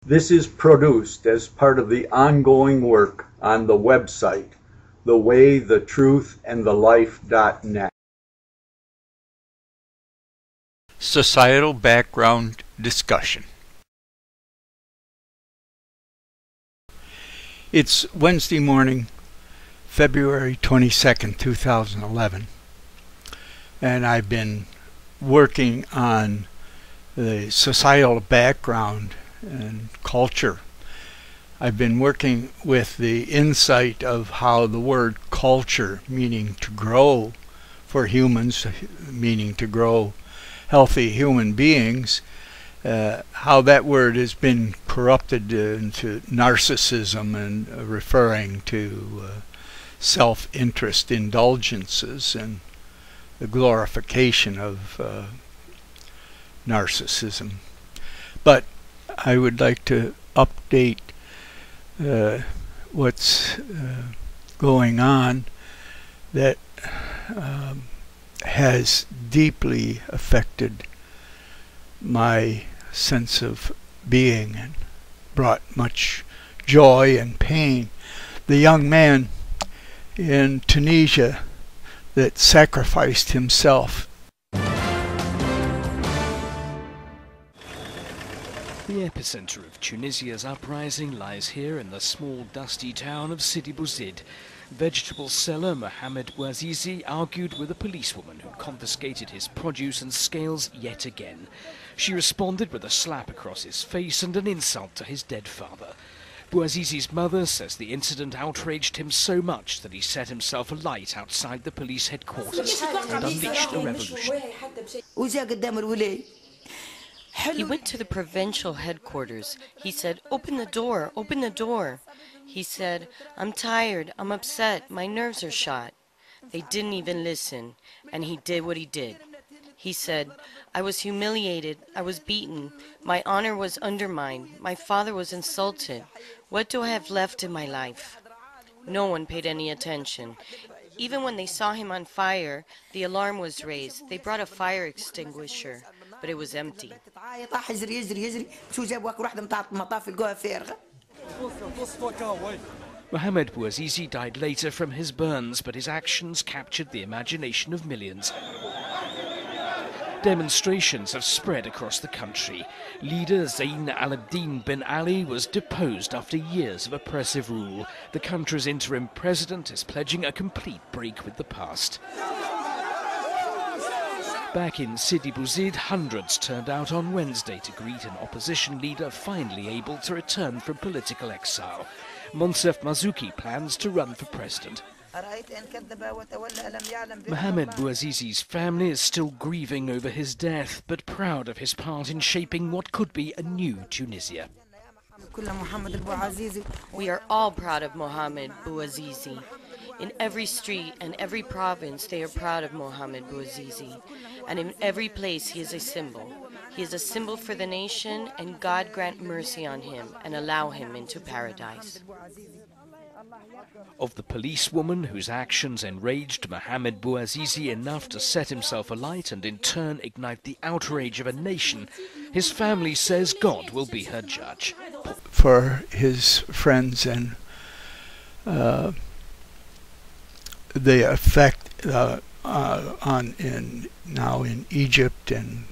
This is produced as part of the ongoing work on the website, thewaythetruthandthelife.net. Societal background discussion. It's Wednesday morning, February 22nd, 2011, and I've been working on the societal background and culture. I've been working with the insight of how the word culture, meaning to grow for humans, meaning to grow healthy human beings, how that word has been corrupted into narcissism and referring to self-interest indulgences and the glorification of narcissism. But I would like to update what's going on that has deeply affected my sense of being and brought much joy and pain. The young man in Tunisia that sacrificed himself. The epicenter of Tunisia's uprising lies here in the small dusty town of Sidi Bouzid. Vegetable seller Mohamed Bouazizi argued with a policewoman who confiscated his produce and scales yet again. She responded with a slap across his face and an insult to his dead father. Bouazizi's mother says the incident outraged him so much that he set himself alight outside the police headquarters and unleashed a revolution. He went to the provincial headquarters. He said, "Open the door, open the door." He said, "I'm tired, I'm upset, my nerves are shot." They didn't even listen, and he did what he did. He said, "I was humiliated, I was beaten, my honor was undermined, my father was insulted. What do I have left in my life?" No one paid any attention. Even when they saw him on fire, the alarm was raised. They brought a fire extinguisher, but it was empty. Mohamed Bouazizi died later from his burns, but his actions captured the imagination of millions. Demonstrations have spread across the country. Leader Zayn al-Abidine Ben Ali was deposed after years of oppressive rule. The country's interim president is pledging a complete break with the past. Back in Sidi Bouzid, hundreds turned out on Wednesday to greet an opposition leader finally able to return from political exile. Monsef Marzouki plans to run for president. Mohamed Bouazizi's family is still grieving over his death, but proud of his part in shaping what could be a new Tunisia. We are all proud of Mohamed Bouazizi. In every street and every province, they are proud of Mohamed Bouazizi. And in every place, he is a symbol. He is a symbol for the nation, and God grant mercy on him and allow him into paradise. Of the policewoman whose actions enraged Mohamed Bouazizi enough to set himself alight and in turn ignite the outrage of a nation, his family says God will be her judge. For his friends and the effect now in Egypt and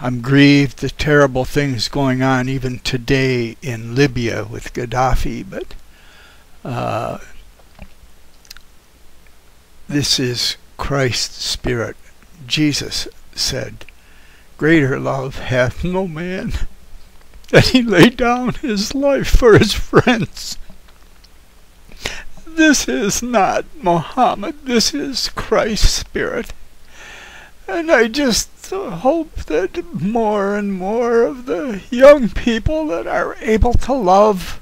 I'm grieved, the terrible things going on even today in Libya with Gaddafi, but this is Christ's Spirit. Jesus said, "Greater love hath no man, that he laid down his life for his friends." This is not Muhammad, this is Christ's Spirit. And I just hope that more and more of the young people that are able to love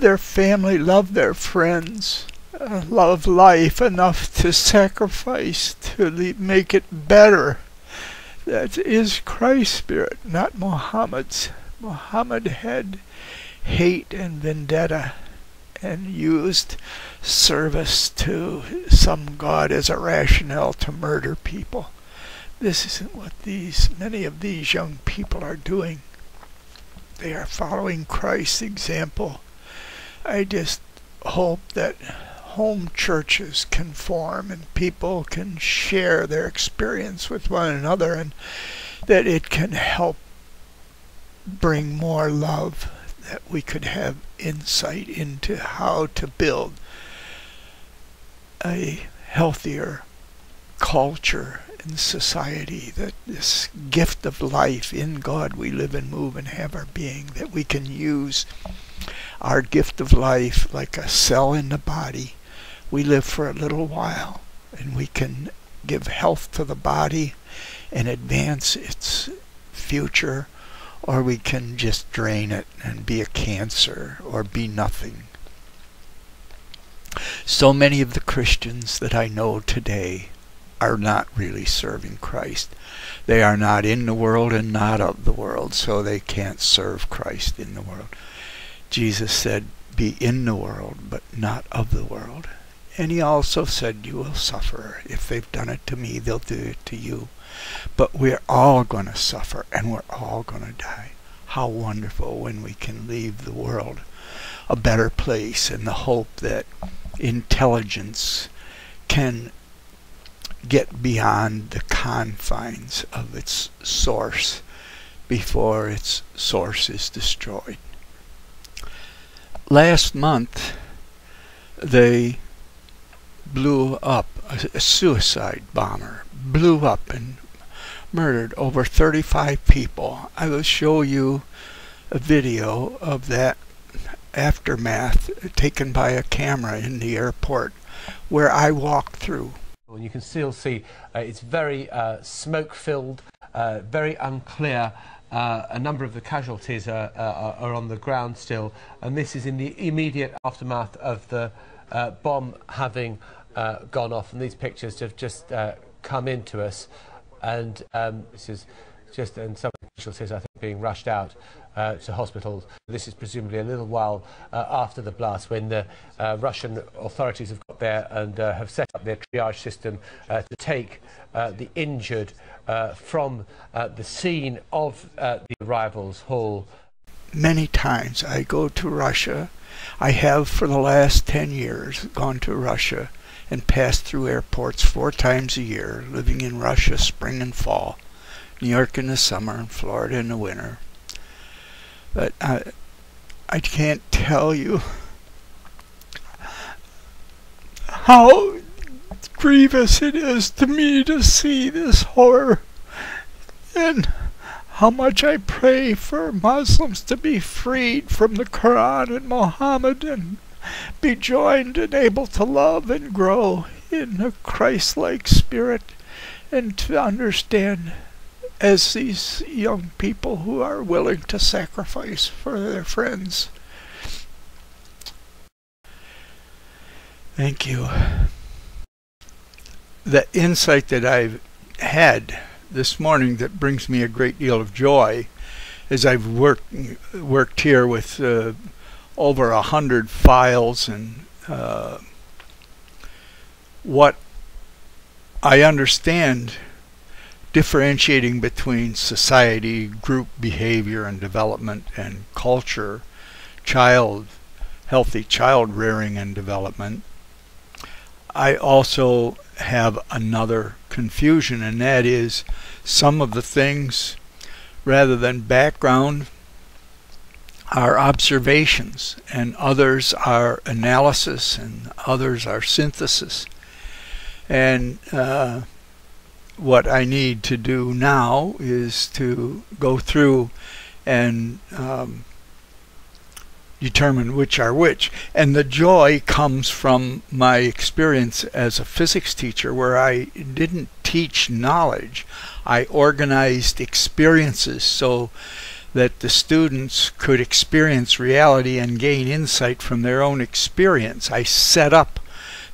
their family, love their friends, love life enough to sacrifice to make it better. That is Christ's Spirit, not Muhammad's. Muhammad had hate and vendetta and used service to some god as a rationale to murder people. This isn't what many of these young people are doing. they are following Christ's example. I just hope that home churches can form and people can share their experience with one another, and that it can help bring more love, that we could have insight into how to build a healthier culture in society, that this gift of life, in God we live and move and have our being, that we can use our gift of life like a cell in the body. We live for a little while, and we can give health to the body and advance its future, or we can just drain it and be a cancer or be nothing. So many of the Christians that I know today are not really serving Christ. They are not in the world and not of the world, so they can't serve Christ in the world. Jesus said, be in the world, but not of the world. And he also said, you will suffer. If they've done it to me, they'll do it to you. But we're all going to suffer, and we're all going to die. How wonderful when we can leave the world a better place, in the hope that intelligence can get beyond the confines of its source before its source is destroyed. Last month, they blew up, a suicide bomber blew up and murdered over 35 people. I will show you a video of that aftermath taken by a camera in the airport where I walked through. And you can still see it's very smoke-filled, very unclear. A number of the casualties are on the ground still, and this is in the immediate aftermath of the bomb having gone off. And these pictures have just come into us, and this is just, and some casualties I think being rushed out to hospitals. This is presumably a little while after the blast, when the Russian authorities have got there and have set up their triage system to take the injured from the scene of the arrivals hall. Many times I go to Russia. I have for the last 10 years gone to Russia and passed through airports 4 times a year, living in Russia spring and fall, New York in the summer and Florida in the winter. But I can't tell you how grievous it is to me to see this horror, and how much I pray for Muslims to be freed from the Quran and Muhammad and be joined and able to love and grow in a Christ-like spirit, and to understand, as these young people who are willing to sacrifice for their friends. Thank you. The insight that I've had this morning that brings me a great deal of joy, as I've worked here with over 100 files, and what I understand differentiating between society, group behavior and development, and culture, healthy child rearing and development. I also have another confusion, and that is some of the things, rather than background, are observations, and others are analysis, and others are synthesis. And what I need to do now is to go through and determine which are which. And the joy comes from my experience as a physics teacher, where I didn't teach knowledge. I organized experiences so that the students could experience reality and gain insight from their own experience. I set up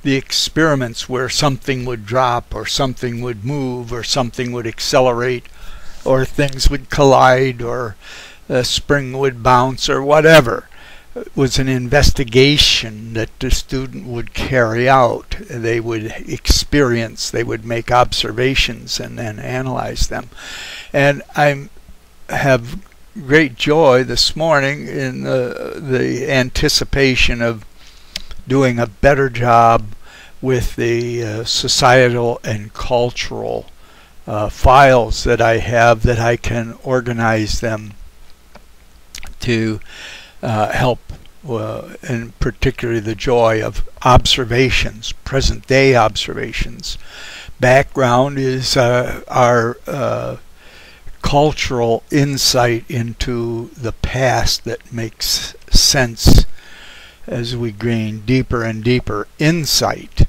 the experiments where something would drop, or something would move, or something would accelerate, or things would collide, or a spring would bounce, or whatever. It was an investigation that the student would carry out. They would experience, they would make observations and then analyze them. And I have great joy this morning in the anticipation of doing a better job with the societal and cultural files that I have, that I can organize them to help, and particularly the joy of observations, present day observations. Background is our cultural insight into the past that makes sense as we gain deeper and deeper insight.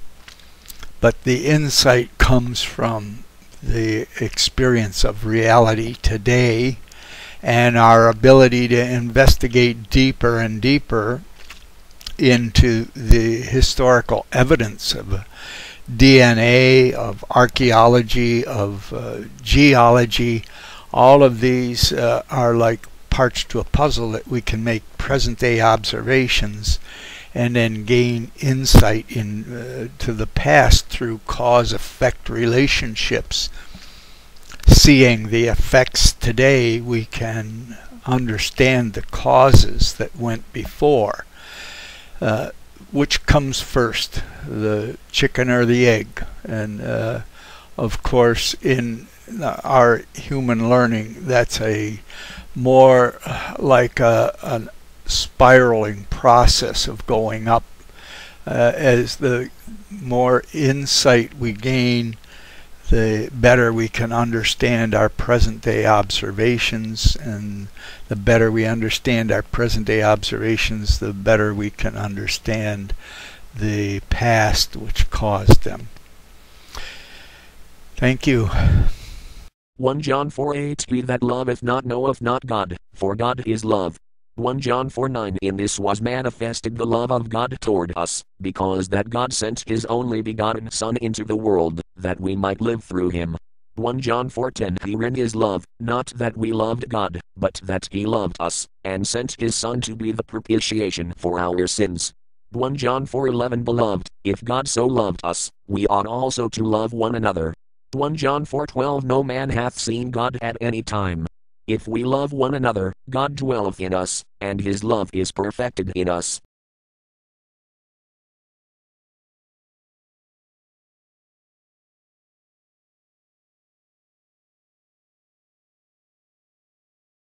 But the insight comes from the experience of reality today, and our ability to investigate deeper and deeper into the historical evidence of DNA, of archaeology, of geology. All of these are like parts to a puzzle that we can make present day observations and then gain insight to the past through cause-effect relationships. Seeing the effects today, we can understand the causes that went before. Which comes first, the chicken or the egg? And of course, in our human learning, that's a more like a spiraling process of going up. As the more insight we gain, the better we can understand our present day observations, and the better we understand our present day observations, the better we can understand the past which caused them. Thank you. 1 John 4:8 He that loveth not knoweth not God, for God is love. 1 John 4:9 In this was manifested the love of God toward us, because that God sent his only begotten Son into the world, that we might live through him. 1 John 4:10 Herein is love, not that we loved God, but that he loved us, and sent his Son to be the propitiation for our sins. 1 John 4:11 Beloved, if God so loved us, we ought also to love one another. 1 John 4:12 No man hath seen God at any time. If we love one another, God dwelleth in us, and his love is perfected in us.